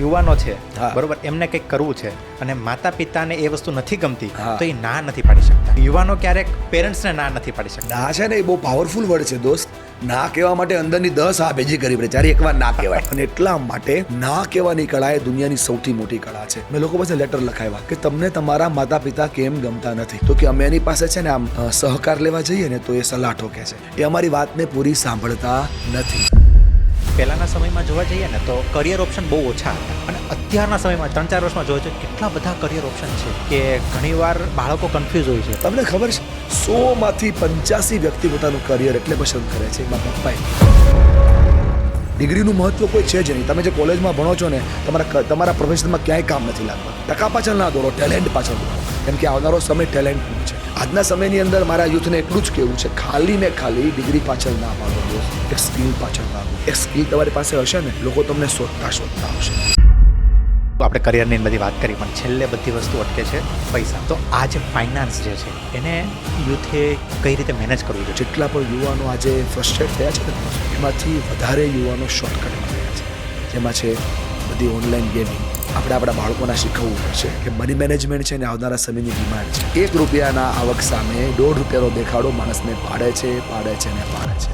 યુવાનો છે હા. બરોબર, એમને કંઈક કરવું છે અને માતા પિતાને એ વસ્તુ નથી ગમતી હા. તો એ ના નથી પાડી શકતા. યુવાનો ક્યારેક પેરેન્ટ્સને ના નથી પાડી શકતા. ના છે ને એ બહુ પાવરફુલ વર્ડ છે દોસ્ત. ના કહેવા માટે અંદરની 10 આ ભેજી કરવી પડે ત્યારે એકવાર ના કહેવાય. અને એટલા માટે ના કહેવાની કળા એ દુનિયાની સૌથી મોટી કળા છે. મેં લોકો પાસે લેટર લખાવ્યા કે તમને તમારા માતા પિતા કેમ ગમતા નથી, તો કે અમે એની પાસે છે ને આમ સહકાર લેવા જઈએ ને તો એ સલાહ ઠોકે છે, એ અમારી વાતને પૂરી સાંભળતા નથી. પહેલાના સમયમાં જોવા જઈએ ને તો કરિયર ઓપ્શન બહુ ઓછા હતા અને અત્યારના સમયમાં 3-4 વર્ષમાં જોવા જઈએ કેટલા બધા કરિયર ઓપ્શન છે કે ઘણીવાર બાળકો કન્ફ્યુઝ હોય છે. તમને ખબર છે 100 માંથી 85 વ્યક્તિ પોતાનું કરિયર એટલે પસંદ કરે છે એમાં પપ્પાએ. ડિગ્રીનું મહત્વ કોઈ છે જ નહીં. તમે જે કોલેજમાં ભણો છો ને તમારા પ્રોફેશનમાં ક્યાંય કામ નથી લાગતું. ટકા પાછળ ના દોડો, ટેલેન્ટ પાછળ દોડો, કેમ કે આવનારો સમય ટેલેન્ટનો છે. આજના સમયની અંદર મારા યુથને એટલું જ કહેવું છે, ખાલી ને ખાલી ડિગ્રી પાછળ ના ભાગો દોસ્ત, એક સ્કિલ પાછળ ભાગો. એક સ્કિલ તમારી પાસે હશે ને લોકો તમને શોધતા આવશે. તો આપણે કરિયરની બધી વાત કરી પણ છેલ્લે બધી વસ્તુ અટકે છે પૈસા. તો આ જે ફાઇનાન્સ જે છે એને યુથે કઈ રીતે મેનેજ કરવું જોઈએ? જેટલા પણ યુવાનો આજે ફ્રસ્ટ્રેટ થયા છે ને એમાંથી વધારે યુવાનો શોર્ટકટમાં ગયા છે, જેમાં છે બધી ઓનલાઈન ગેમિંગ. આપણે આપણા બાળકોને શીખવવું પડશે કે મની મેનેજમેન્ટ છે ને આવનારા સમયની ડિમાન્ડ છે. ₹1 આવક સામે ₹1.5 દેખાડો માણસને પાડે છે ને પાડે છે.